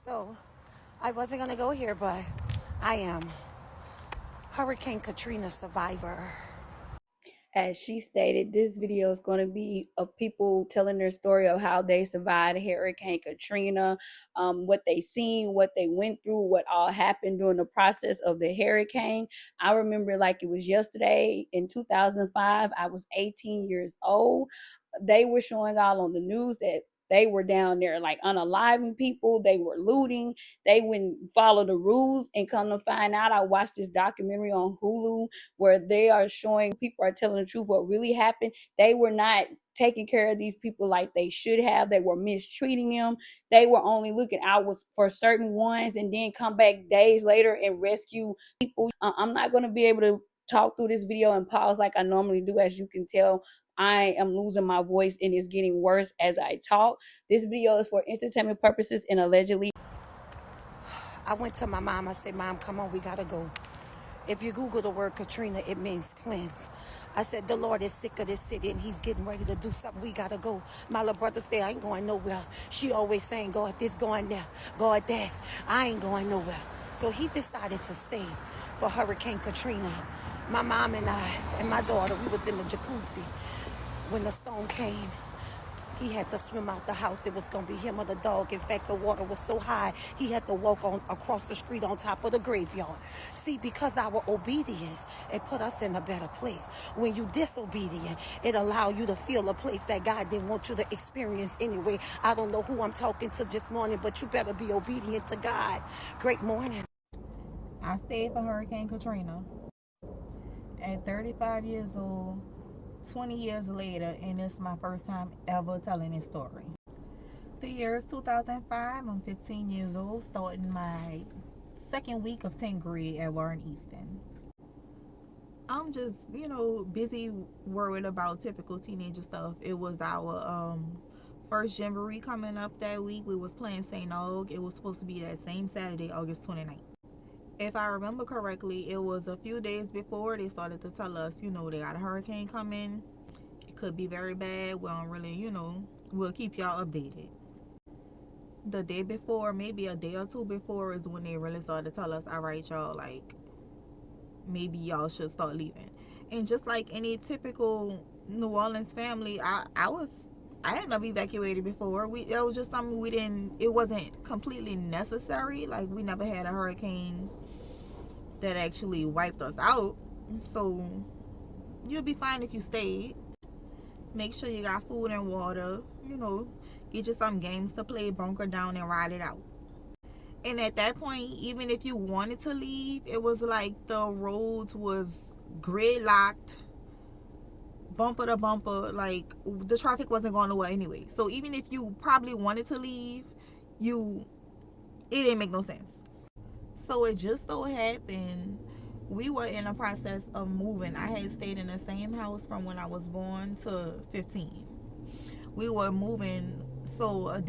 So I wasn't going to go here, but I am. Hurricane Katrina survivor. As she stated, this video is going to be of people telling their story of how they survived Hurricane Katrina, what they seen, what they went through, what all happened during the process of the hurricane. I remember like it was yesterday in 2005. I was 18 years old. They were showing all on the news that they were down there like unaliving people. They were looting. They wouldn't follow the rules. And come to find out, I watched this documentary on Hulu where they are showing people are telling the truth what really happened. They were not taking care of these people like they should have. They were mistreating them. They were only looking out for certain ones and then come back days later and rescue people. I'm not going to be able to talk through this video and pause like I normally do. As you can tell, I am losing my voice and it's getting worse as I talk. This video is for entertainment purposes and allegedly. I went to my mom. I said, Mom, come on, we got to go. If you Google the word Katrina, it means cleanse. I said, the Lord is sick of this city and he's getting ready to do something. We got to go. My little brother said, I ain't going nowhere. She always saying, go at this, going there, go at that. I ain't going nowhere. So he decided to stay for Hurricane Katrina. My mom and I and my daughter, we was in the jacuzzi when the storm came. He had to swim out the house. It was going to be him or the dog. In fact, the water was so high, he had to walk on across the street on top of the graveyard. See, because our obedience, it put us in a better place. When you disobedient, it allow you to feel a place that God didn't want you to experience anyway. I don't know who I'm talking to this morning, but you better be obedient to God. Great morning. I stayed for Hurricane Katrina at 35 years old. 20 years later, and it's my first time ever telling this story. The year is 2005. I'm 15 years old, starting my second week of 10th grade at Warren Easton. I'm just, busy worried about typical teenager stuff. It was our first jamboree coming up that week. We was playing St. Aug. It was supposed to be that same Saturday, August 29th. If I remember correctly, it was a few days before they started to tell us, they got a hurricane coming. It could be very bad. We don't really, we'll keep y'all updated. The day before, maybe a day or two before, is when they really started to tell us, all right, y'all, like, maybe y'all should start leaving. And just like any typical New Orleans family, I had never evacuated before. It was just something it wasn't completely necessary. Like, we never had a hurricane that actually wiped us out. So you'll be fine if you stayed. Make sure you got food and water. Get you some games to play, bunker down and ride it out. And at that point, even if you wanted to leave, it was like the roads was gridlocked, bumper to bumper. Like, the traffic wasn't going nowhere anyway. So even if you probably wanted to leave, it didn't make no sense. So it just so happened we were in a process of moving. I had stayed in the same house from when I was born to 15. We were moving. So a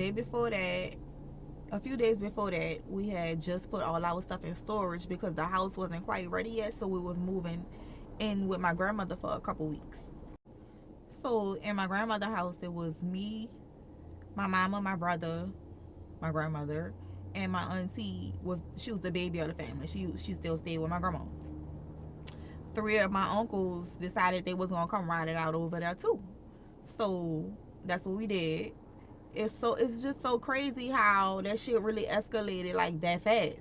few days before that, we had just put all our stuff in storage because the house wasn't quite ready yet. So we was moving in with my grandmother for a couple weeks. So in my grandmother's house, it was me, my mama, my brother, my grandmother, and my auntie. She was the baby of the family. She still stayed with my grandma. 3 of my uncles decided they was gonna come ride it out over there too. So that's what we did. It's just so crazy how that shit really escalated like that fast.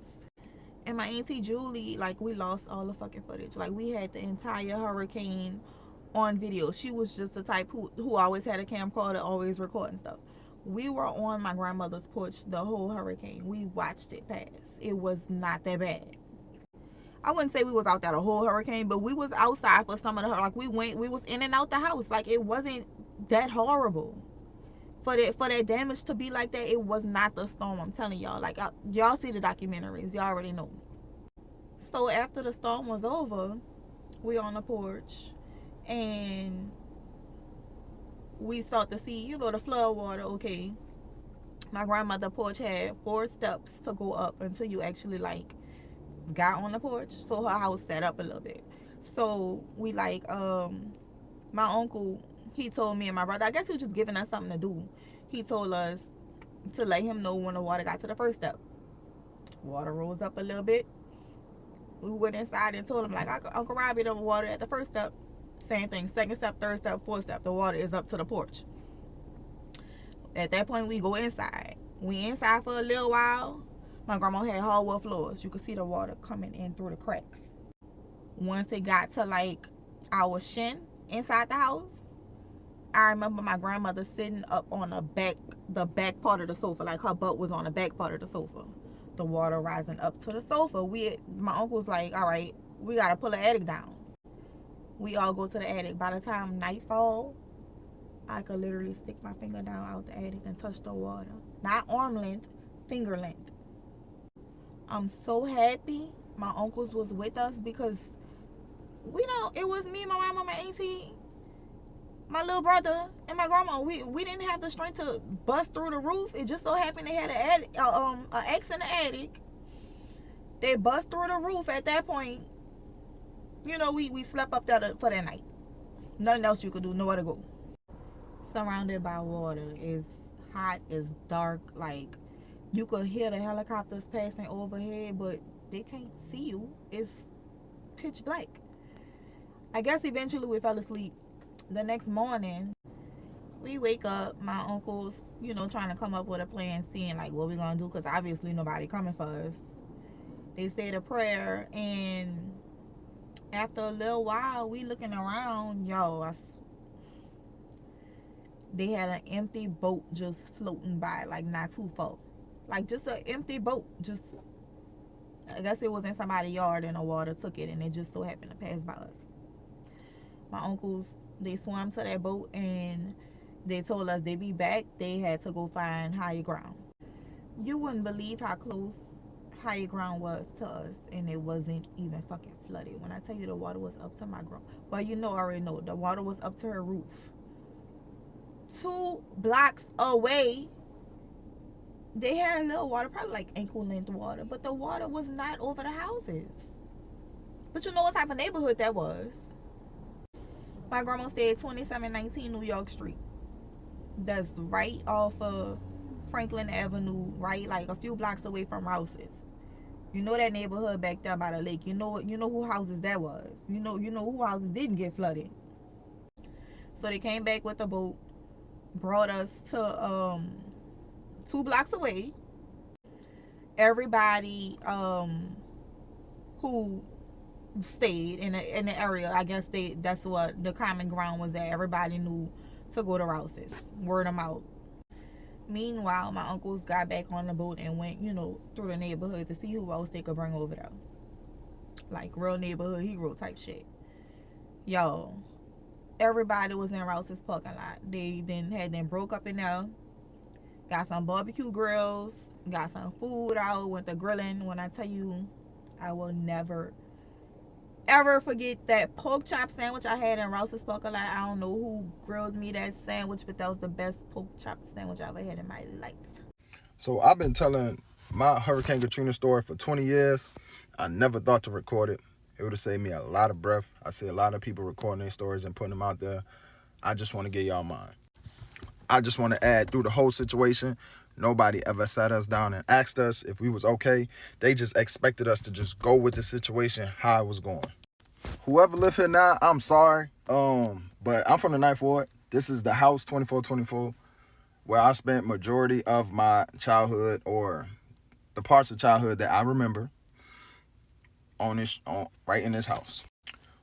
And my auntie Julie, like, we lost all the fucking footage. Like, we had the entire hurricane on video. She was just the type who always had a camcorder, always recording stuff. We were on my grandmother's porch the whole hurricane. We watched it pass. It was not that bad. I wouldn't say we was out there the whole hurricane, but we was outside for some of the, like, we was in and out the house. Like, it wasn't that horrible. For that damage to be like that, it was not the storm. I'm telling y'all. Like, y'all see the documentaries, y'all already know. So after the storm was over, we on the porch, and we start to see, the flood water. Okay, my grandmother porch had 4 steps to go up until you actually, like, got on the porch. So her house set up a little bit. So we, like, my uncle, he told me and my brother, I guess he was just giving us something to do. He told us to let him know when the water got to the first step. Water rose up a little bit. We went inside and told him, like, Uncle Robbie, the water at the first step. Same thing. Second step, third step, fourth step. The water is up to the porch. At that point, we go inside. We inside for a little while. My grandma had hardwood floors. You could see the water coming in through the cracks. Once it got to like our shin inside the house, I remember my grandmother sitting up on the back part of the sofa, like her butt was on the back part of the sofa. The water rising up to the sofa. My uncle's like, all right, we gotta pull the attic down. We all go to the attic. By the time nightfall, I could literally stick my finger down out the attic and touch the water. Not arm length, finger length. I'm so happy my uncles was with us, because it was me, my mama, my auntie, my little brother, and my grandma. We didn't have the strength to bust through the roof. It just so happened they had an X in the attic. They bust through the roof. At that point, we slept up there for that night. Nothing else you could do. Nowhere to go. Surrounded by water. It's hot. It's dark. Like, you could hear the helicopters passing overhead, but they can't see you. It's pitch black. I guess eventually we fell asleep. The next morning, we wake up. My uncle's, trying to come up with a plan, seeing like what we're gonna do, because obviously nobody coming for us. They said a prayer, and after a little while, we looking around, they had an empty boat just floating by, like not too far, like just an empty boat. Just, I guess it was in somebody's yard and the water took it, and it just so happened to pass by us. My uncles, they swam to that boat, and they told us they'd be back. They had to go find higher ground. You wouldn't believe how close higher ground was to us, and it wasn't even fucking flooded. When I tell you the water was up to my ground, well, I already know the water was up to her roof. 2 blocks away, they had a little water, probably like ankle length water, but the water was not over the houses. But you know what type of neighborhood that was? My grandma stayed 2719 New York Street. That's right off of Franklin Avenue, right, like a few blocks away from Rouse's. You know that neighborhood back there by the lake. You know who houses that was. You know who houses didn't get flooded. So they came back with the boat, brought us to 2 blocks away. Everybody who stayed in the area, I guess that's what the common ground was at. Everybody knew to go to Rouse's. Word them out. Meanwhile, my uncles got back on the boat and went, through the neighborhood to see who else they could bring over there. Like real neighborhood hero type shit. Yo, everybody was in Rouse's parking lot. They then had them broke up in there. Got some barbecue grills. Got some food out. Went to grilling. When I tell you, I will never ever forget that pork chop sandwich I had in Rouse's parking lot. I don't know who grilled me that sandwich, but that was the best pork chop sandwich I ever had in my life. So I've been telling my Hurricane Katrina story for 20 years. I never thought to record it. It would have saved me a lot of breath. I see a lot of people recording their stories and putting them out there. I just want to get y'all mine. I just want to add, through the whole situation, nobody ever sat us down and asked us if we was okay. They just expected us to just go with the situation how it was going. Whoever live here now, I'm sorry. But I'm from the Ninth Ward. This is the house 2424, where I spent majority of my childhood, or the parts of childhood that I remember, right in this house.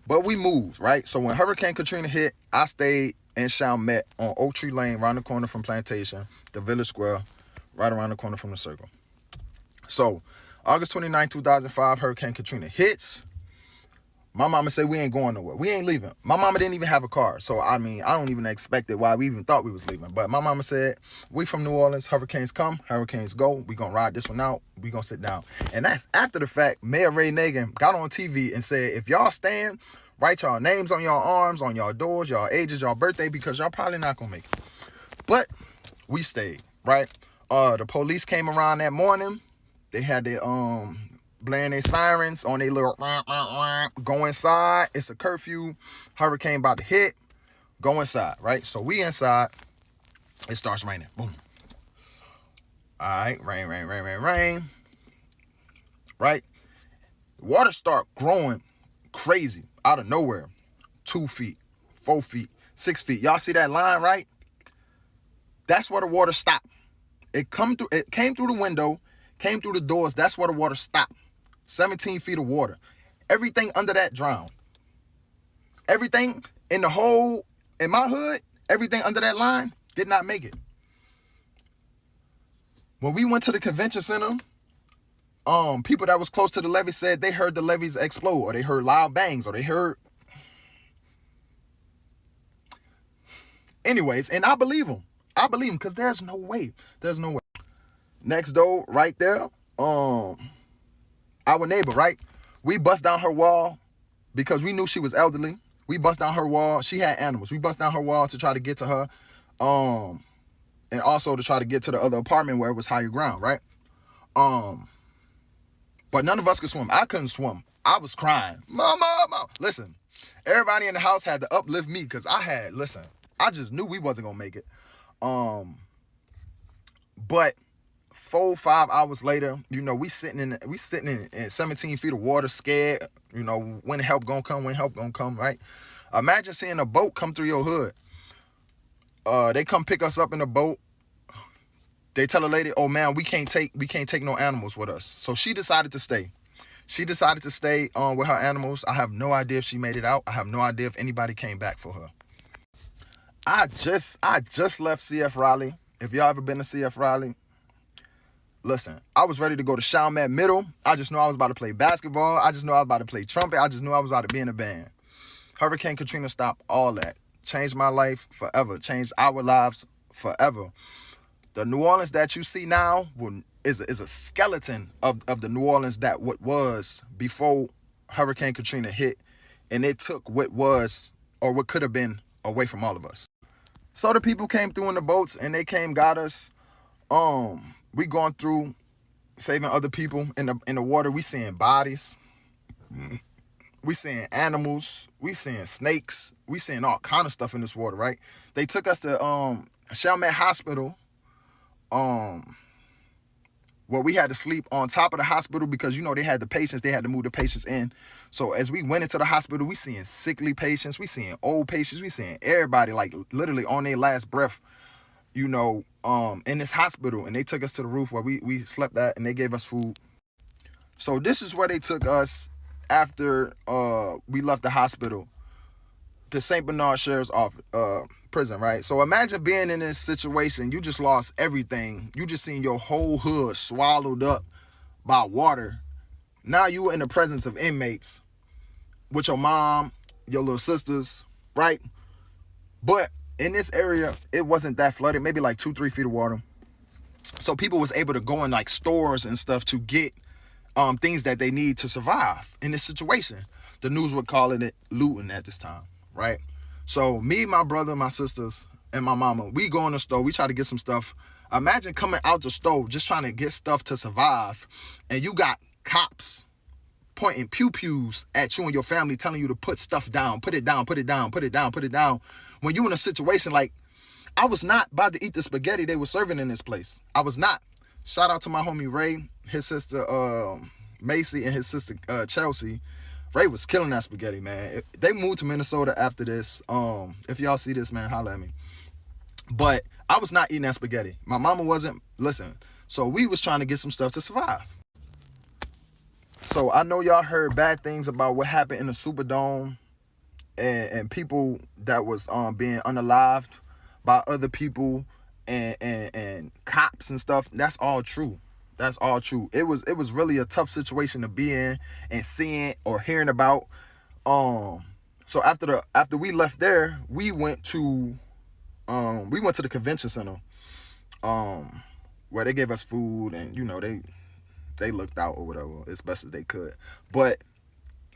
But we moved, right? So when Hurricane Katrina hit, I stayed in Chalmette on Oak Tree Lane, around the corner from Plantation, the Village Square, right around the corner from the Circle. So August 29, 2005, Hurricane Katrina hits. My mama said we ain't going nowhere. We ain't leaving. My mama didn't even have a car. So, I don't even expect it why we even thought we was leaving. But my mama said, we from New Orleans. Hurricanes come. Hurricanes go. We going to ride this one out. We going to sit down. And that's after the fact, Mayor Ray Nagin got on TV and said, if y'all stand, write y'all names on y'all arms, on y'all doors, y'all ages, y'all birthday, because y'all probably not going to make it. But we stayed, right? The police came around that morning. They had their blaring their sirens on their little go inside. It's a curfew. Hurricane about to hit. Go inside, right? So we inside. It starts raining. Boom. All right, rain. right? Water start growing crazy out of nowhere. 2 feet, 4 feet, 6 feet. Y'all see that line, right? That's where the water stopped. It came through the window, came through the doors. That's where the water stopped. 17 feet of water. Everything under that drowned. Everything in my hood, everything under that line did not make it. When we went to the convention center, people that was close to the levee said they heard the levees explode, or they heard loud bangs, or they heard. Anyways, and I believe them. Because there's no way. Next door, right there, our neighbor, right? We bust down her wall because we knew she was elderly. We bust down her wall. She had animals. We bust down her wall to try to get to her, and also to try to get to the other apartment where it was higher ground, right? But none of us could swim. I couldn't swim. I was crying. Mama. Listen, everybody in the house had to uplift me because I just knew we wasn't going to make it. But 4-5 hours later, we sitting in 17 feet of water, scared, when help gonna come, right? Imagine seeing a boat come through your hood. They come pick us up in a boat. They tell the lady, oh man, we can't take no animals with us. So she decided to stay. With her animals. I have no idea if she made it out. I have no idea if anybody came back for her. I just left CF Raleigh. If y'all ever been to CF Raleigh, listen, I was ready to go to Chalmette Middle. I just knew I was about to play basketball. I just knew I was about to play trumpet. I just knew I was about to be in a band. Hurricane Katrina stopped all that. Changed my life forever. Changed our lives forever. The New Orleans that you see now is a skeleton of the New Orleans that what was before Hurricane Katrina hit. And it took what was or what could have been away from all of us. So the people came through in the boats and they got us. We going through saving other people in the water. We seeing bodies. We seeing animals. We seeing snakes. We seeing all kind of stuff in this water, right? They took us to Chalmette Hospital. Where we had to sleep on top of the hospital because, they had the patients. They had to move the patients in. So as we went into the hospital, we seeing sickly patients. We seeing old patients. We seeing everybody like literally on their last breath, in this hospital. And they took us to the roof where we slept at and they gave us food. So this is where they took us after we left the hospital to St. Bernard Sheriff's Office, prison, right? So imagine being in this situation. You just lost everything. You just seen your whole hood swallowed up by water. Now you were in the presence of inmates with your mom, your little sisters, right? But in this area, it wasn't that flooded, maybe like 2-3 feet of water. So people was able to go in like stores and stuff to get things that they need to survive in this situation. The news would call it looting at this time, right? So me, my brother, my sisters, and my mama, we go in the store. We try to get some stuff. Imagine coming out the store just trying to get stuff to survive, and you got cops pointing pew-pews at you and your family, telling you to put stuff down, put it down, put it down, put it down, put it down. When you in a situation like, I was not about to eat the spaghetti they were serving in this place. I was not. Shout out to my homie Ray, his sister Macy, and his sister Chelsea. Ray was killing that spaghetti, man. They moved to Minnesota after this. If y'all see this, man, holla at me. But I was not eating that spaghetti. My mama wasn't. Listen, so we was trying to get some stuff to survive. So I know y'all heard bad things about what happened in the Superdome and people that was being unalived by other people and cops and stuff. That's all true. That's all true. It was really a tough situation to be in and seeing or hearing about. So after we left there, we went to the convention center, where they gave us food and they looked out or whatever as best as they could. But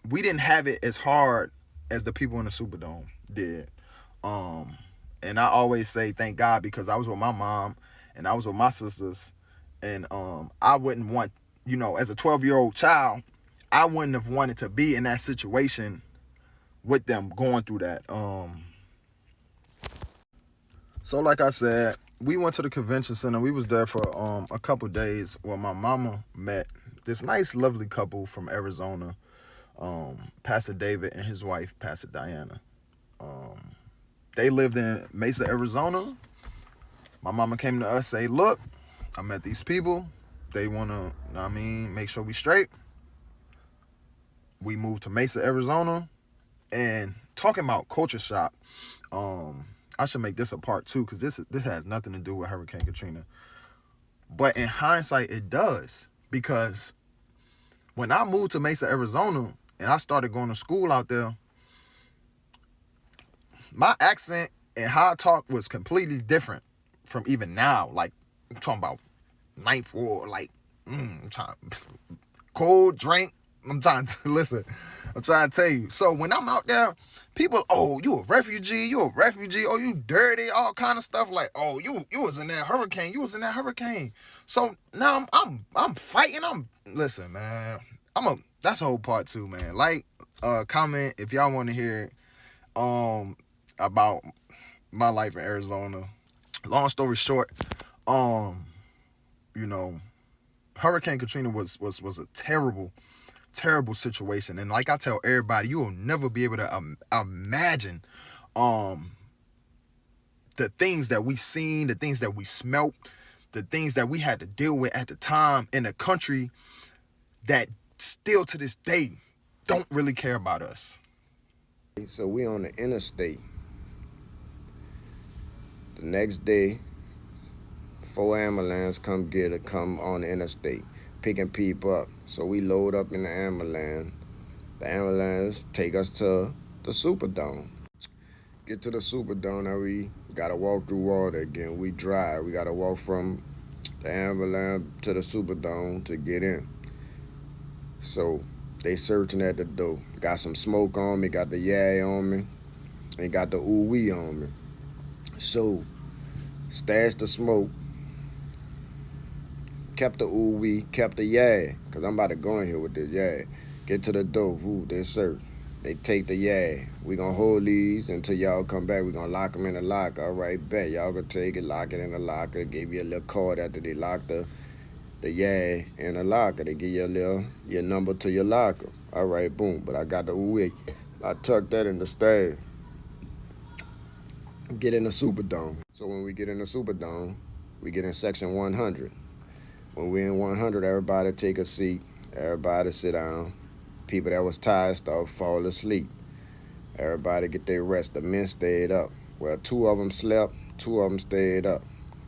we didn't have it as hard as the people in the Superdome did. And I always say thank God, because I was with my mom and I was with my sisters. And I wouldn't want, as a 12-year-old child, I wouldn't have wanted to be in that situation with them going through that. So like I said, we went to the convention center. We was there for a couple days where my mama met this nice, lovely couple from Arizona, Pastor David and his wife, Pastor Diana. They lived in Mesa, Arizona. My mama came to us, say, look, I met these people. They want to, make sure we straight. We moved to Mesa, Arizona. And talking about culture shock, I should make this a part 2 because this has nothing to do with Hurricane Katrina. But in hindsight, it does. Because when I moved to Mesa, Arizona, and I started going to school out there, my accent and how I talk was completely different from even now. Like, I'm talking about ninth ward, like, I'm trying cold drink. I'm trying to listen. I'm trying to tell you. So when I'm out there, people, oh, you a refugee. Oh, you dirty. All kind of stuff like, oh, you was in that hurricane. So now I'm fighting. Listen, man. That's a whole part 2, man. Like, comment if y'all want to hear about my life in Arizona. Long story short, Hurricane Katrina was a terrible situation. And like I tell everybody, you will never be able to imagine the things that we seen, the things that we smelt, the things that we had to deal with at the time in a country that still to this day don't really care about us. So we on the interstate. The next day, 4 ambulances come on the interstate, picking people up. So we load up in the ambulance. The ambulance take us to the Superdome. Get to the Superdome, now we gotta walk through water again. We drive, we gotta walk from the ambulance to the Superdome to get in. So they searching at the door. Got some smoke on me, got the yay on me, and got the ooh-wee on me. So stashed the smoke, kept the ooh-wee, kept the yay, because I'm about to go in here with this yay. Get to the door, they search. They take the yay. We gonna hold these until y'all come back. We gonna lock them in the locker. All right, bet. Y'all gonna take it, lock it in the locker. Give you a little card after they lock the yay in the locker. They give you your number to your locker. All right, boom. But I got the ooh-wee. I tucked that in the stash. Get in the Superdome. So when we get in the Superdome, we get in section 100. When we in 100, everybody take a seat. Everybody sit down. People that was tired start fall asleep. Everybody get their rest. The men stayed up. Well, 2 of them slept, 2 of them stayed up.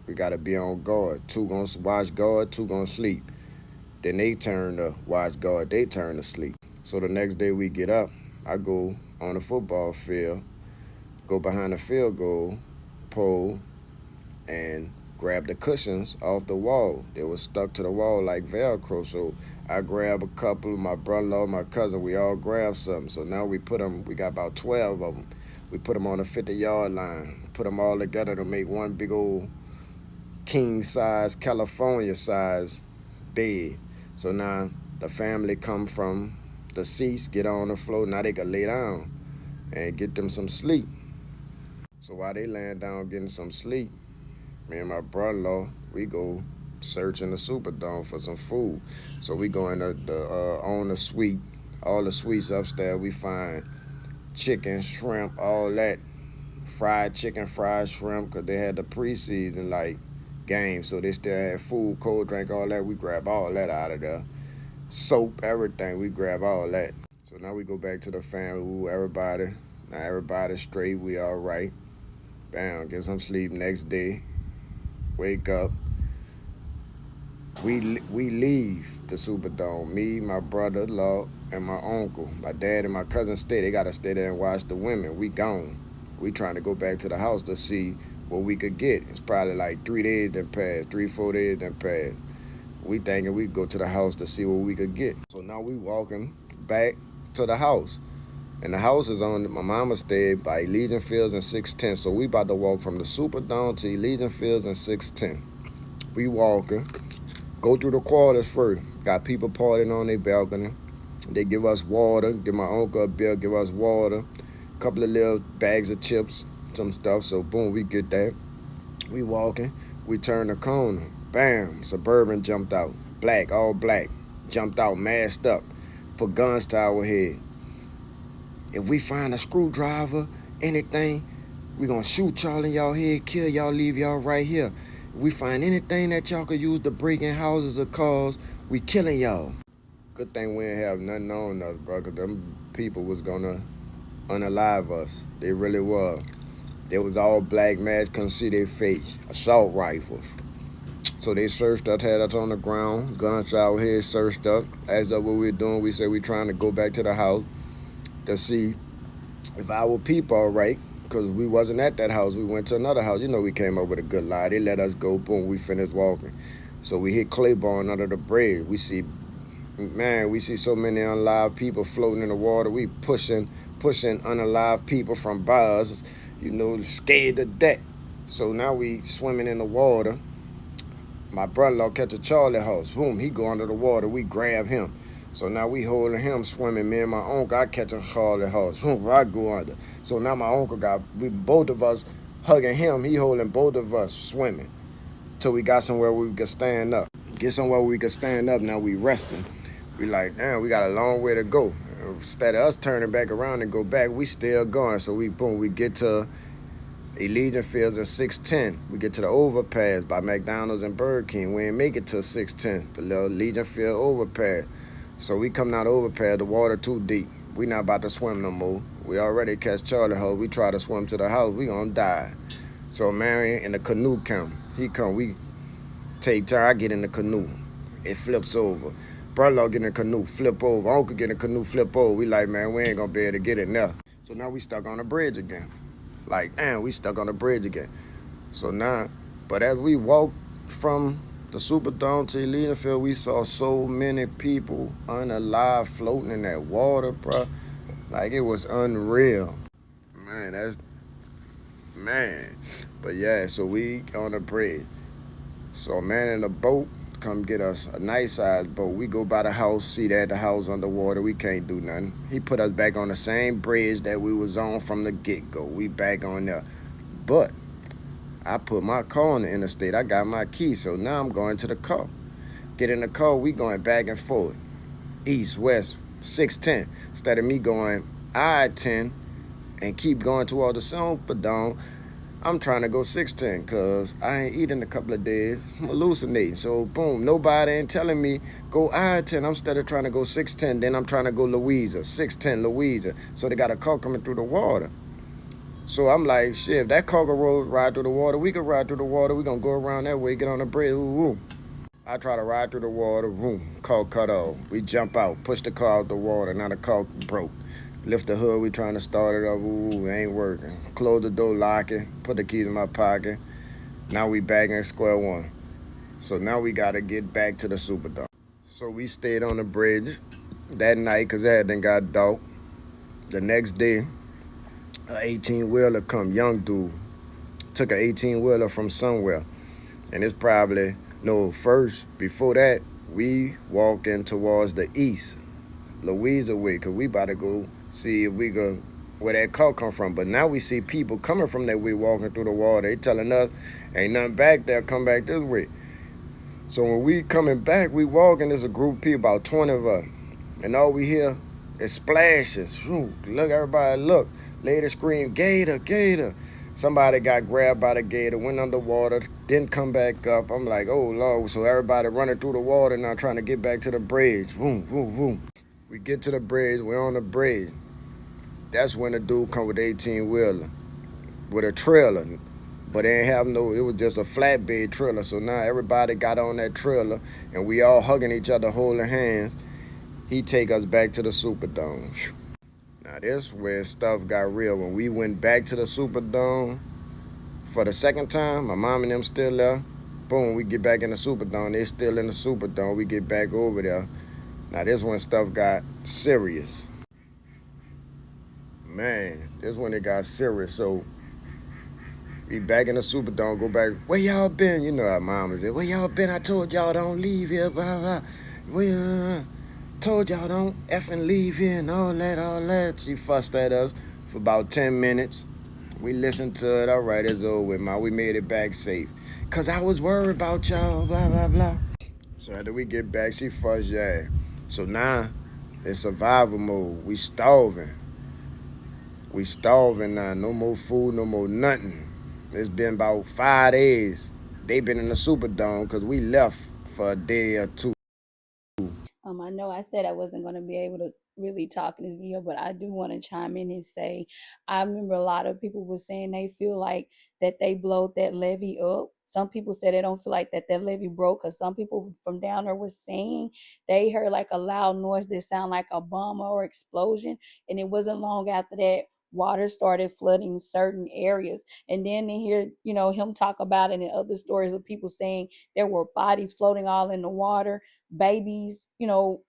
We got to be on guard. 2 gonna watch guard, 2 gonna sleep. Then they turn to watch guard, they turn to sleep. So the next day we get up, I go on the football field, go behind the field goal pole, and grab the cushions off the wall. They were stuck to the wall like Velcro. So I grab a couple, my brother-in-law, my cousin, we all grab something. So now we put them, we got about 12 of them. We put them on the 50-yard line, put them all together to make one big old king-size, California-size bed. So now the family come from the seats, get on the floor, now they can lay down and get them some sleep. So while they laying down getting some sleep, me and my brother-in-law, we go searching the Superdome for some food. So we go in on the suite, all the suites upstairs, we find chicken, shrimp, all that. Fried chicken, fried shrimp, because they had the preseason, game, so they still had food, cold drink, all that. We grab all that out of there. Soap, everything, we grab all that. So now we go back to the family, everybody's straight, we all right. Bam, get some sleep. Next day, wake up. We leave the Superdome. Me, my brother-in-law, and my uncle. My dad and my cousin stay. They got to stay there and watch the women. We gone. We trying to go back to the house to see what we could get. It's probably like 3 days done passed, 3-4 days done passed. We thinking we go to the house to see what we could get. So now we walking back to the house. And the house is on, my mama stayed by Elysian Fields and 610. So we about to walk from the Superdome to Elysian Fields and 610. We walking, go through the quarters first. Got people partying on their balcony. They give us water, give my uncle a bill, give us water. A couple of little bags of chips, some stuff. So boom, we get that. We walking, we turn the corner. Bam, Suburban jumped out. Black, all black. jumped out, masked up, put guns to our head. If we find a screwdriver, anything, we gonna shoot y'all in y'all head, kill y'all, leave y'all right here. If we find anything that y'all could use to break in houses or cars, we killing y'all. Good thing we ain't have nothing on us, bro, because them people was gonna unalive us. They really was. They was all black masks, couldn't see their face, assault rifles. So they searched us, had us on the ground, guns to our head, searched us. Asked us what we were doing. We said we trying to go back to the house to see if our people all right, because we wasn't at that house. We went to another house. You know, we came up with a good lie. They let us go. Boom, we finished walking. So we hit Claiborne under the bridge. We see so many unalive people floating in the water. We pushing unalive people from by us, you know, scared to death. So now we swimming in the water. My brother-in-law catch a Charlie horse. Boom, he go under the water. We grab him. So now we holding him swimming. Me and my uncle, I catch a Charlie horse. Boom, I go under. So now my uncle both of us hugging him. He holding both of us swimming. Till we got somewhere where we could stand up. Get somewhere where we could stand up. Now we resting. We like, damn, we got a long way to go. Instead of us turning back around and go back, we still going. So we get to Allegiant Fields at 610. We get to the overpass by McDonald's and Burger King. We ain't make it to 610, the little Allegiant Field overpass. So we coming out the overpass, the water too deep. We not about to swim no more. We already catch Charlie Ho. We try to swim to the house, we gonna die. So Marion in the canoe come. He come, we take turn, I get in the canoe. It flips over. Brother get in the canoe, flip over. Uncle get in the canoe, flip over. We like, man, we ain't gonna be able to get in there. So now we stuck on the bridge again. Like, damn, we stuck on the bridge again. So now, but as we walked from the Superdome to Allegiant Field, we saw so many people unalive floating in that water, bro. Like, it was unreal. Man. But yeah, so we on the bridge. So a man in a boat come get us a nice sized boat. We go by the house, see that the house underwater. We can't do nothing. He put us back on the same bridge that we was on from the get-go. We back on there. But I put my car on the interstate. I got my key, so now I'm going to the car. Get in the car, we going back and forth. East, west, 610. Instead of me going I-10 and keep going toward the Superdome, I'm trying to go 610 because I ain't eating a couple of days. I'm hallucinating. So, boom, nobody ain't telling me go I-10. I'm instead of trying to go 610, then I'm trying to go Louisa, 610 Louisa. So they got a car coming through the water. So I'm like, shit, if that car can ride through the water, we can ride through the water. We going to go around that way, get on the bridge. Ooh. I try to ride through the water. Boom, car cut off. We jump out, push the car out the water. Now the car broke. Lift the hood, we trying to start it up. Ooh, it ain't working. Close the door, lock it, put the keys in my pocket. Now we back in square one. So now we got to get back to the Superdome. So we stayed on the bridge that night because it had got dark. The next day, an 18-wheeler come, young dude. Took an 18-wheeler from somewhere. And it's probably, before that, we walking towards the east, Louisa way, because we about to go see if we go where that car come from. But now we see people coming from that way walking through the water. They telling us ain't nothing back there, come back this way. So when we coming back, we walking, there's a group of people, about 20 of us. And all we hear is splashes. Look, everybody look. Lady scream, gator, gator. Somebody got grabbed by the gator, went underwater, didn't come back up. I'm like, oh Lord. So everybody running through the water now trying to get back to the bridge. Boom. We get to the bridge, we're on the bridge. That's when the dude come with the 18-wheeler, with a trailer. But they ain't have it was just a flatbed trailer. So now everybody got on that trailer and we all hugging each other, holding hands. He take us back to the Superdome. Now this where stuff got real. When we went back to the Superdome for the second time, my mom and them still there. Boom, we get back in the Superdome. They still in the Superdome. We get back over there. Now this when stuff got serious. Man, this when it got serious. So we back in the Superdome, go back. Where y'all been? You know how mom is. Where y'all been? I told y'all don't leave here. Blah blah. Told y'all don't effing leave here and all that. She fussed at us for about 10 minutes. We listened to it. All right, it's over with, ma. We made it back safe. Cause I was worried about y'all. Blah blah blah. So after we get back, she fussed yeah. So now it's survival mode. We starving. We starving now. No more food, no more nothing. It's been about 5 days. They been in the Superdome because we left for a day or two. I know I said I wasn't going to be able to really talk in this video, but I do want to chime in and say I remember a lot of people were saying they feel like that they blowed that levee up. Some people said they don't feel like that levee broke, because some people from down there were saying they heard like a loud noise that sounded like a bomb or explosion, and it wasn't long after that water started flooding certain areas. And then to hear him talk about it and other stories of people saying there were bodies floating all in the water, babies,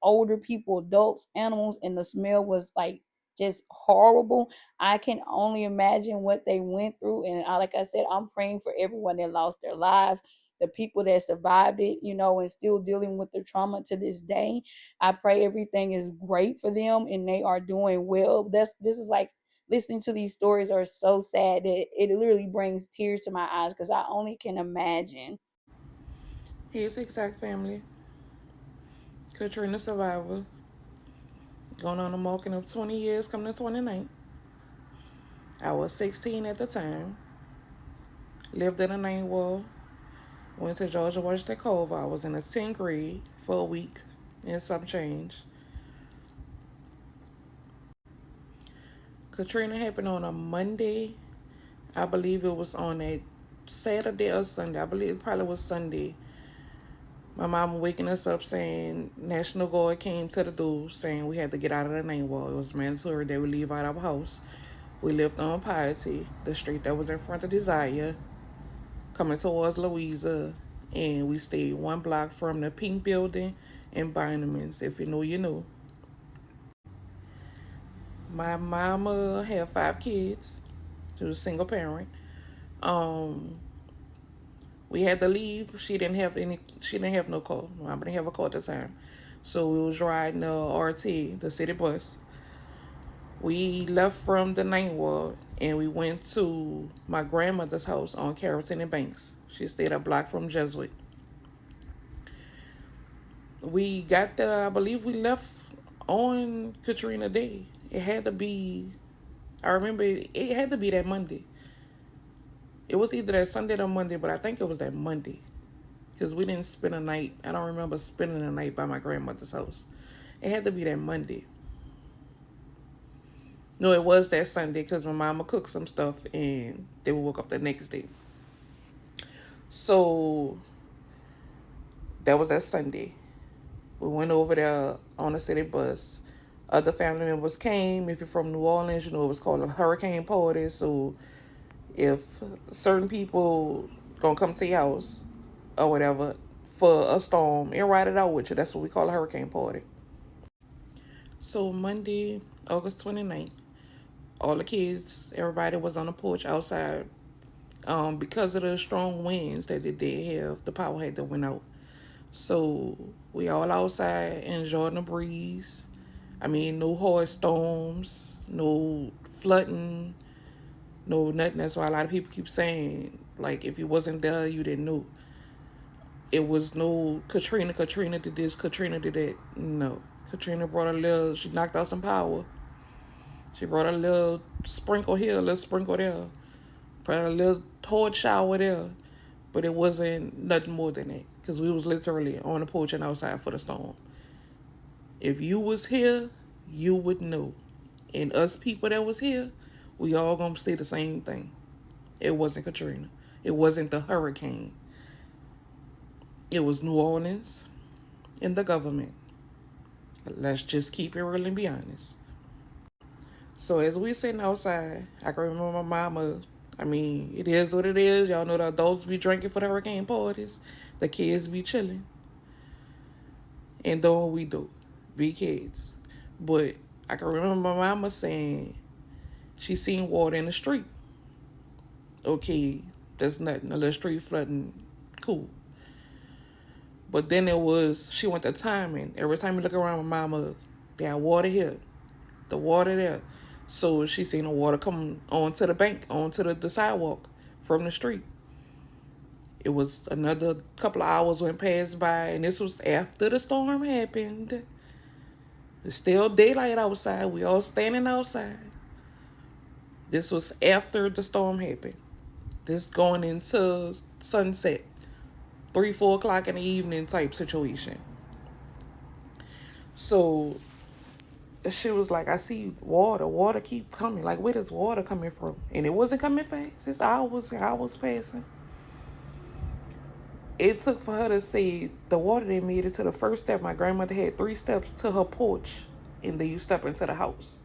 older people, adults, animals, and the smell was like just horrible. I can only imagine what they went through. And like I said, I'm praying for everyone that lost their lives, the people that survived it, and still dealing with the trauma to this day. I pray everything is great for them and they are doing well. This is like, listening to these stories are so sad that it literally brings tears to my eyes, because I only can imagine. Here's Exact Family. Katrina survivor. Going on a marking of 20 years, coming to 29. I was 16 at the time. Lived in a 9 wall. Went to Georgia Washington Cove. I was in the 10th grade for a week and some change. Katrina happened on a Monday. I believe it was on a Saturday or Sunday. I believe it probably was Sunday. My mom waking us up saying National Guard came to the door saying we had to get out of the 9 wall. It was mandatory that we leave out our house. We lived on Piety, the street that was in front of Desire, coming towards Louisa, and we stayed 1 block from the Pink Building and Bindemans. If you know, you know. My mama had 5 kids. She was a single parent. We had to leave. She didn't have no car. Mama didn't have a car at the time. So we was riding the RT, the city bus. We left from the 9th ward and we went to my grandmother's house on Carrollton and Banks. She stayed a block from Jesuit. We got there, I believe we left on Katrina Day. It had to be, I remember it had to be that Monday. It was either that Sunday or Monday, but I think it was that Monday. Because we didn't spend a night. I don't remember spending a night by my grandmother's house. It had to be that Monday. No, it was that Sunday because my mama cooked some stuff and they would woke up the next day. So that was that Sunday. We went over there on the city bus. Other family members came. If you're from New Orleans, you know it was called a hurricane party. So if certain people gonna come to your house or whatever for a storm and ride it out with you, that's what we call a hurricane party. So Monday, August 29th, all the kids, everybody was on the porch outside. Because of the strong winds that they did have, the power had to went out. So we all outside enjoying the breeze. I mean, no hard storms, no flooding, no nothing. That's why a lot of people keep saying, like, if you wasn't there, you didn't know. It was no Katrina did this, Katrina did that. No. Katrina brought she knocked out some power. She brought a little sprinkle here, a little sprinkle there. Brought a little hard shower there. But it wasn't nothing more than that. Because we was literally on the porch and outside for the storm. If you was here, you would know. And us people that was here, we all gonna say the same thing. It wasn't Katrina. It wasn't the hurricane. It was New Orleans and the government. Let's just keep it real and be honest. So as we sitting outside, I can remember my mama. I mean, it is what it is. Y'all know the adults be drinking for the hurricane parties. The kids be chilling. And doing what we do. Be kids. But I can remember my mama saying she seen water in the street. Okay, that's nothing. A little street flooding, cool. But then she went to timing. Every time you look around my mama, they had water here, the water there. So she seen the water come onto the bank, onto the sidewalk from the street. It was another couple of hours went past by, and this was after the storm happened. It's still daylight outside. We all standing outside. This was after the storm happened. This going into sunset. 3, 4 o'clock in the evening type situation. So she was like, I see water. Water keep coming. Like, where does water coming from? And it wasn't coming fast. It's hours and hours passing. It took for her to say the water didn't made it to the first step. My grandmother had 3 steps to her porch, and then you step into the house.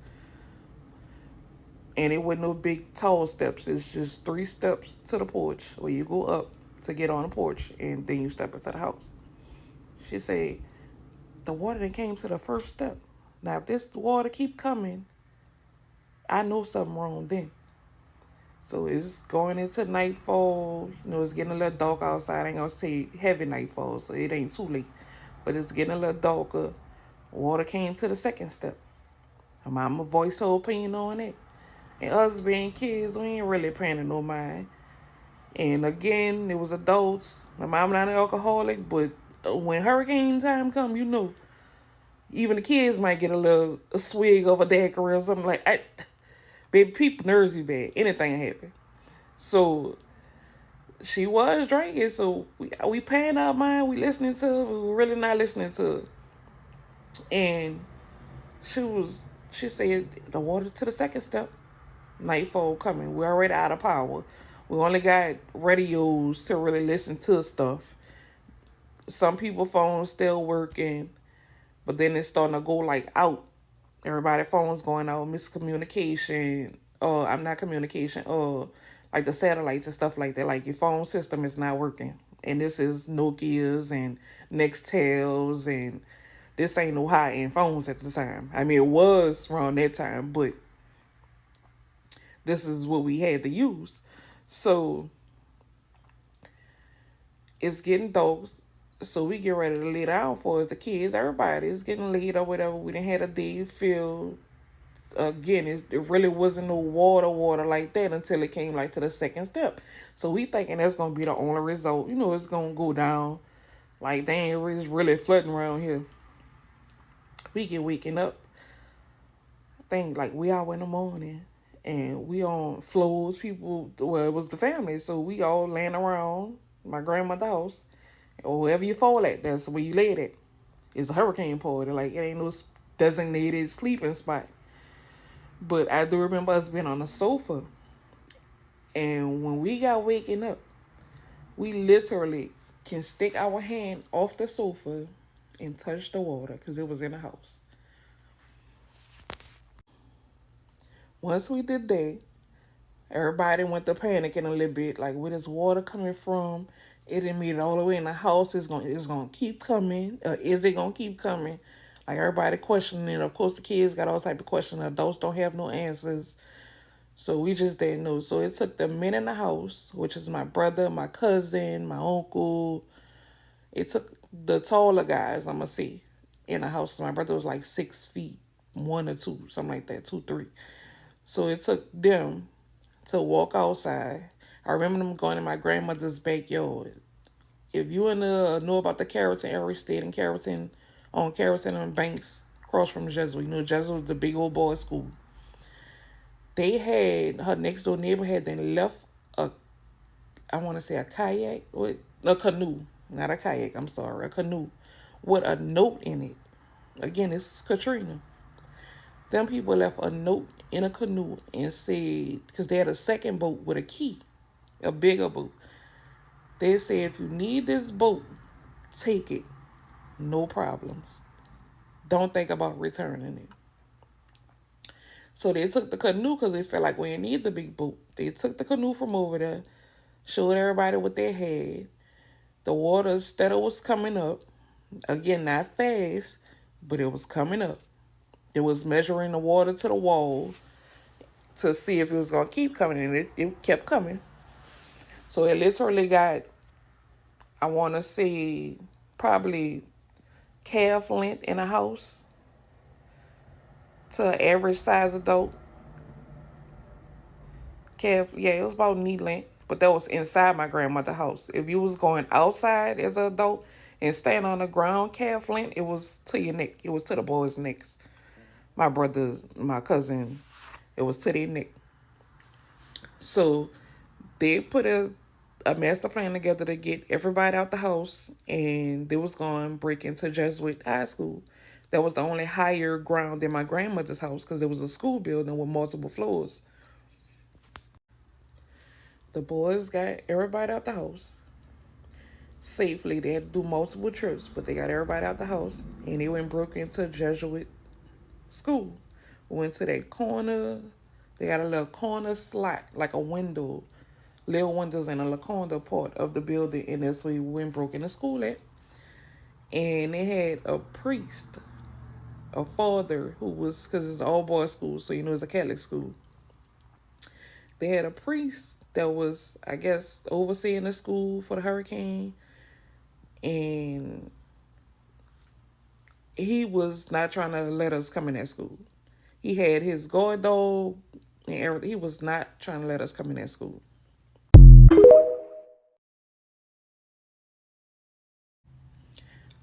And it wasn't no big tall steps. It's just 3 steps to the porch where you go up to get on the porch, and then you step into the house. She said, the water that came to the first step. Now, if this water keep coming, I know something wrong then. So it's going into nightfall. You know, it's getting a little dark outside. I ain't gonna say heavy nightfall, so it ain't too late. But it's getting a little darker. Water came to the second step. My mama voiced her opinion on it. And us being kids, we ain't really paying no mind. And again, it was adults. My mama not an alcoholic, but when hurricane time come, you know, even the kids might get a swig of a daiquiri or something like that. Baby, people nerves be bad. Anything happen. So she was drinking. So we paying our mind. We listening to her. We were really not listening to her. And she said the water to the second step. Nightfall coming. We're already out of power. We only got radios to really listen to stuff. Some people phones still working, but then it's starting to go like out. Everybody phones going out, miscommunication, I'm not communication, like the satellites and stuff like that. Like your phone system is not working. And this is Nokia's and Nextels, and this ain't no high-end phones at the time. I mean, it was around that time, but this is what we had to use. So it's getting dark. So we get ready to lay down for us, the kids. Everybody is getting laid or whatever. We didn't have a day feel. Again, it really wasn't no water like that until it came like to the second step. So we thinking that's gonna be the only result. You know, it's gonna go down. Like, dang, it's really flooding around here. We get waking up. I think like we out in the morning, and we on floors. People, well, it was the family, so we all laying around my grandmother's house. Or wherever you fall at, that's where you laid at. It's a hurricane party. Like, it ain't no designated sleeping spot. But I do remember us being on the sofa. And when we got waking up, we literally can stick our hand off the sofa and touch the water because it was in the house. Once we did that, everybody went to panicking a little bit. Like, where this water coming from? It didn't mean it all the way in the house. It's gonna keep coming. Is it gonna keep coming? Like, everybody questioning it. Of course, the kids got all type of questions. Adults don't have no answers. So we just didn't know. So it took the men in the house, which is my brother, my cousin, my uncle. It took the taller guys, I'm gonna say, in the house. My brother was like 6 feet, 1 or 2, something like that, 2, 3. So it took them to walk outside. I remember them going in my grandmother's backyard. If you know about the Carrollton area, stayed in Carrollton, on Carrollton and Banks, across from the Jesuit. You know, Jesuit was the big old boys' school. They had, her next door neighbor had then left I want to say a kayak, with a canoe, not a kayak, I'm sorry, a canoe with a note in it. Again, it's Katrina. Them people left a note in a canoe and said, because they had a second boat with a key, a bigger boat. They said, if you need this boat, take it. No problems. Don't think about returning it. So they took the canoe because they felt like we didn't need the big boat. They took the canoe from over there, showed everybody what they had. The water steady was coming up. Again, not fast, but it was coming up. It was measuring the water to the wall to see if it was going to keep coming, and it kept coming. So it literally got, I want to say, probably calf length in a house to an average size adult. Calf, yeah, it was about knee length. but that was inside my grandmother's house. If you was going outside as an adult and stand on the ground, calf length, it was to your neck. It was to the boys' necks. My brothers, my cousin, it was to their neck. So they put a master plan together to get everybody out the house, and they was going to break into Jesuit High School. That was the only higher ground in my grandmother's house because it was a school building with multiple floors. The boys got everybody out the house safely. They had to do multiple trips, but they got everybody out the house, and they went and broke into Jesuit school. We went to that corner. They got a little corner slot, like a window, little windows in a little corner part of the building, and that's where we went and broke into school at. And they had a priest, a father, who was, because it's an all boys school, so you know it's a Catholic school. They had a priest that was, I guess, overseeing the school for the hurricane, and he was not trying to let us come in that school. He had his guard dog and everything. He was not trying to let us come in that school.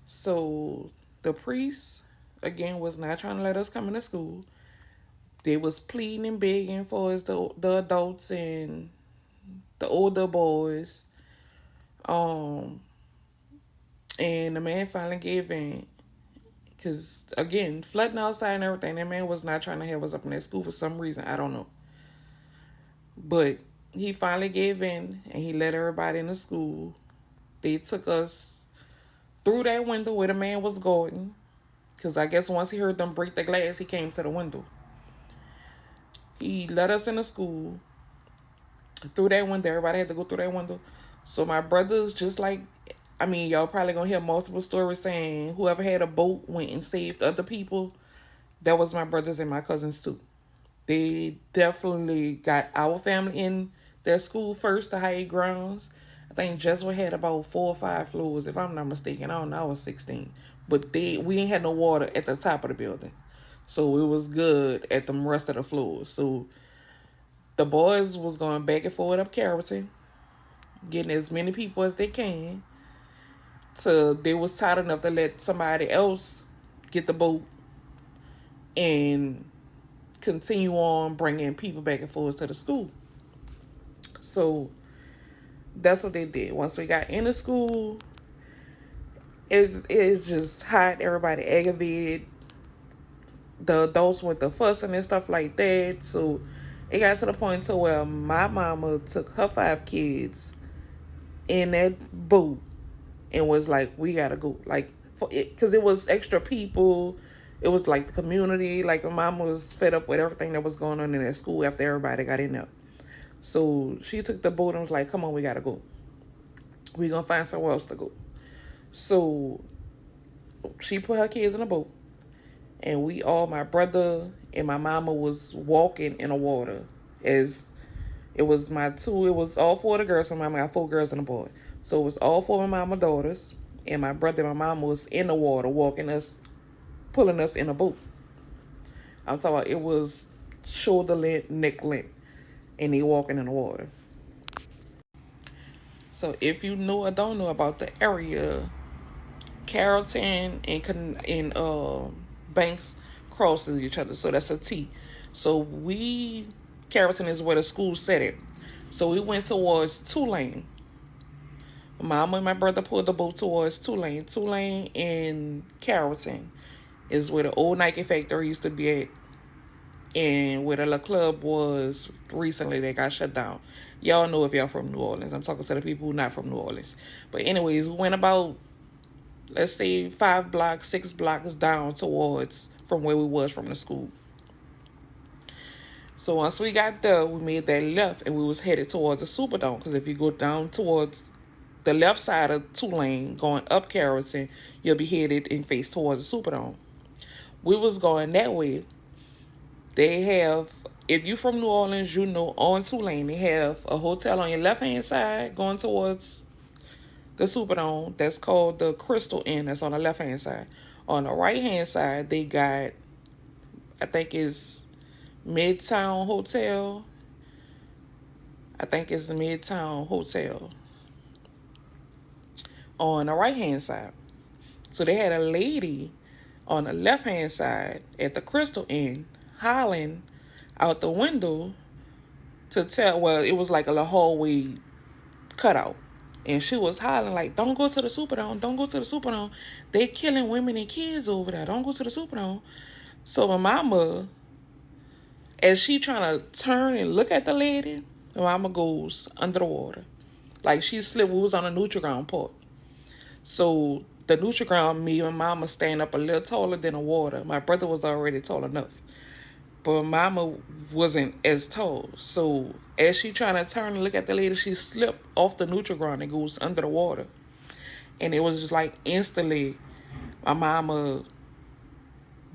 So the priest, again, was not trying to let us come into school. They was pleading and begging for us, the adults and the older boys. And the man finally gave in. Because, again, flooding outside and everything, that man was not trying to have us up in that school for some reason. I don't know. But he finally gave in, and he let everybody in the school. They took us through that window where the man was guarding. Because I guess once he heard them break the glass, he came to the window. He let us in the school. Through that window, everybody had to go through that window. So my brothers, just like, I mean, y'all probably gonna hear multiple stories saying whoever had a boat went and saved other people. That was my brothers and my cousins too. They definitely got our family in their school first, the higher grounds. I think Jesuit had about 4 or 5 floors, if I'm not mistaken. I don't know, I was 16. But we ain't had no water at the top of the building. So it was good at the rest of the floors. So the boys was going back and forth up Carrollton, getting as many people as they can. So they was tired enough to let somebody else get the boat and continue on bringing people back and forth to the school. So that's what they did. Once we got into school, it just hot. Everybody aggravated. The adults went to fussing and stuff like that. So it got to the point to where my mama took her 5 kids in that boat and was like, we gotta go. Like, because it was extra people. It was like the community. Like, my mom was fed up with everything that was going on in that school after everybody got in there. So she took the boat and was like, come on, we gotta go. We gonna find somewhere else to go. So she put her kids in a boat. And we all, my brother and my mama, was walking in the water. As it was all 4 of the girls. My mama got 4 girls and a boy. So it was all 4 of my mama daughters. And my brother and my mama was in the water, pulling us in a boat. I'm talking about, it was shoulder length, neck length. And they walking in the water. So if you know or don't know about the area, Carrollton and Banks crosses each other, so that's a T. So Carrollton is where the school set it. So we went towards Tulane. Mama and my brother pulled the boat towards Tulane. Tulane and Carrollton is where the old Nike factory used to be at, and where the little club was recently that got shut down. Y'all know if y'all from New Orleans. I'm talking to the people who not from New Orleans. But anyways, we went about, let's say, 5 blocks, 6 blocks down towards from where we was from the school. So once we got there, we made that left and we was headed towards the Superdome. Because if you go down towards the left side of Tulane, going up Carrollton, you'll be headed and face towards the Superdome. We was going that way. They have, if you from New Orleans, you know, on Tulane, they have a hotel on your left-hand side going towards the Superdome. That's called the Crystal Inn. That's on the left-hand side. On the right-hand side, they got, I think it's Midtown Hotel. I think it's the Midtown Hotel on the right-hand side. So they had a lady on the left-hand side at the Crystal Inn hollering out the window to tell, well, it was like a hallway cutout. And she was hollering like, don't go to the Superdome, don't go to the Superdome. They killing women and kids over there. Don't go to the Superdome. So my mama, as she trying to turn and look at the lady, my mama goes under the water. Like she slipped, we was on a Nutri-Ground part. So the Nutri-Ground, me and mama stand up a little taller than the water. My brother was already tall enough. But mama wasn't as tall. So as she trying to turn and look at the lady, she slipped off the Nutri-Ground and goes under the water. And it was just like instantly my mama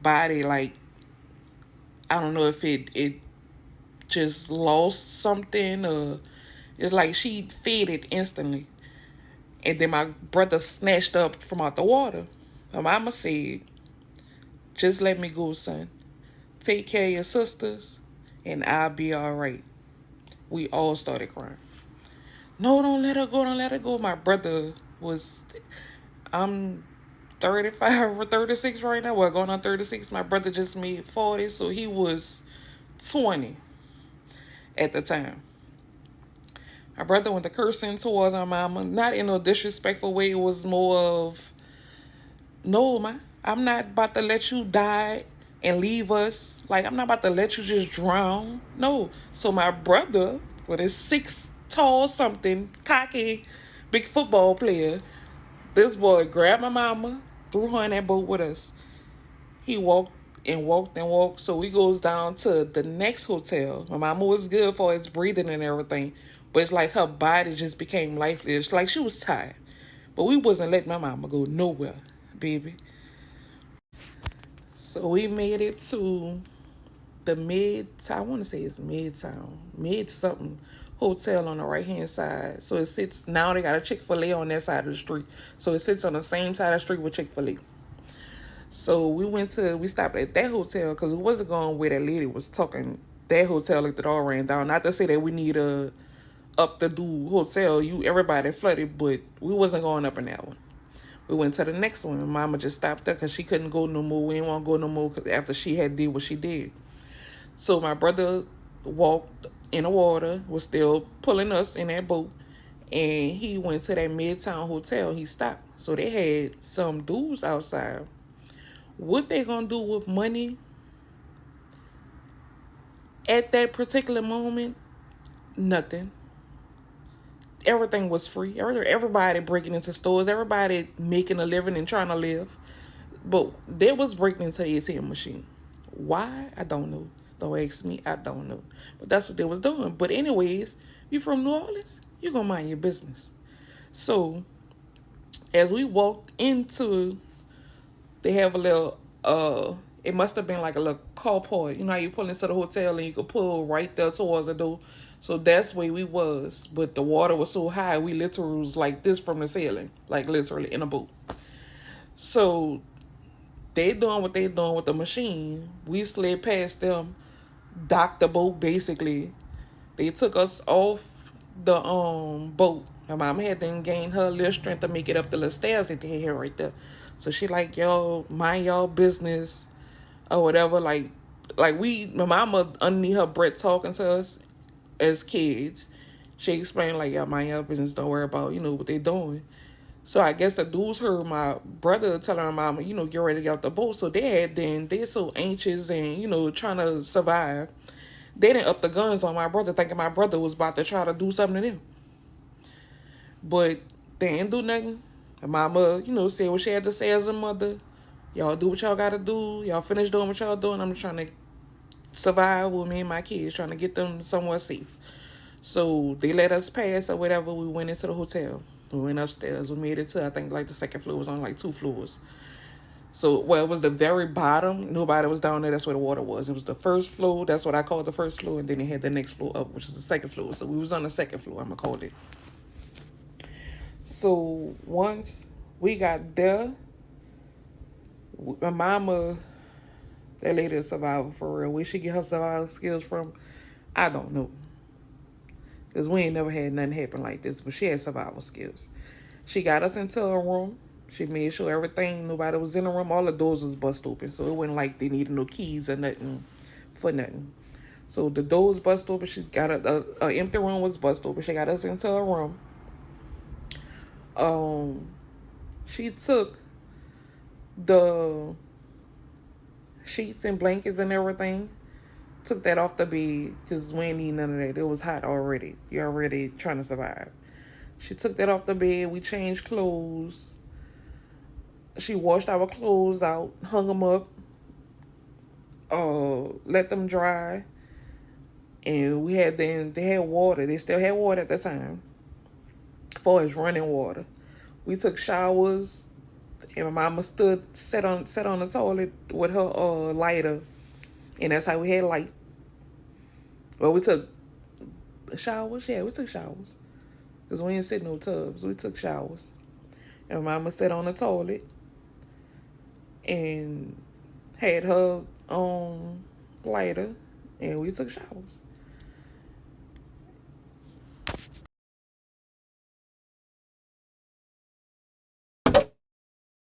body, like, I don't know if it just lost something, or it's like she faded instantly. And then my brother snatched up from out the water. My mama said, just let me go, son. Take care of your sisters, and I'll be all right. We all started crying. No, don't let her go, don't let her go. My brother was, I'm 35 or 36 right now. Well, going on 36. My brother just made 40, so he was 20 at the time. My brother went to cursing towards our mama, not in a disrespectful way. It was more of, no, man, I'm not about to let you die and leave us. Like, I'm not about to let you just drown. No. So my brother, with his 6 tall something, cocky, big football player, this boy grabbed my mama, threw her in that boat with us. He walked and walked and walked. So we goes down to the next hotel. My mama was good for his breathing and everything, but it's like her body just became lifeless. Like she was tired. But we wasn't letting my mama go nowhere, baby. So we made it to the I want to say it's mid something hotel on the right hand side. So it sits, now they got a Chick-fil-A on that side of the street. So it sits on the same side of the street with Chick-fil-A. So we stopped at that hotel because we wasn't going where that lady was talking. That hotel looked it all ran down. Not to say that we need a up the do hotel. Everybody flooded, but we wasn't going up in that one. We went to the next one. Mama just stopped there because she couldn't go no more. We didn't want to go no more because after she had did what she did. So my brother walked in the water, was still pulling us in that boat, and he went to that Midtown Hotel. He stopped. So they had some dudes outside. What they gonna do with money at that particular moment? Nothing. Everything was free. Everybody breaking into stores. Everybody making a living and trying to live. But they was breaking into the ATM machine. Why? I don't know. Don't ask me. I don't know. But that's what they was doing. But anyways, you from New Orleans, you gonna mind your business. So as we walked into, they have a little it must have been like a little carport. You know how you pull into the hotel and you could pull right there towards the door. So that's where we was. But the water was so high, we literally was like this from the ceiling. Like literally in a boat. So they doing what they doing with the machine. We slid past them, docked the boat basically. They took us off the boat. My mom had then gained her little strength to make it up the little stairs that they had here right there. So she like, yo, mind y'all business or whatever. Like my mama underneath her breath talking to us as kids. She explained like, y'all mind y'all business, don't worry about, what they doing. So I guess the dudes heard my brother telling my mama, get ready to get out the boat. So they're so anxious and, trying to survive. They didn't up the guns on my brother, thinking my brother was about to try to do something to them. But they didn't do nothing. And mama, said what she had to say as a mother. Y'all do what y'all gotta do. Y'all finish doing what y'all doing. I'm trying to survive with me and my kids, trying to get them somewhere safe. So they let us pass or whatever. We went into the hotel. We went upstairs. We made it to, I think, like the second floor. It was on like 2 floors. So, well, it was the very bottom. Nobody was down there. That's where the water was. It was the first floor. That's what I call the first floor. And then they had the next floor up, which is the second floor. So we was on the second floor, I'm going to call it. So once we got there, my mama, that lady is a survivor for real. Where she get her survival skills from, I don't know. Because we ain't never had nothing happen like this, but she had survival skills. She got us into a room. She made sure everything, nobody was in the room. All the doors was bust open, so it wasn't like they needed no keys or nothing for nothing. So the doors bust open. She got a empty room was bust open. She got us into a room. She took the sheets and blankets and everything. Took that off the bed because we ain't need none of that. It was hot already. You're already trying to survive. She took that off the bed. We changed clothes. She washed our clothes out, hung them up, let them dry. And they had water. They still had water at the time. As far as running water. We took showers, and my mama sat on the toilet with her lighter, and that's how we had light. Well, we took showers. Yeah, we took showers. Because we didn't sit in no tubs. We took showers. And my mama sat on the toilet and had her lighter, and we took showers.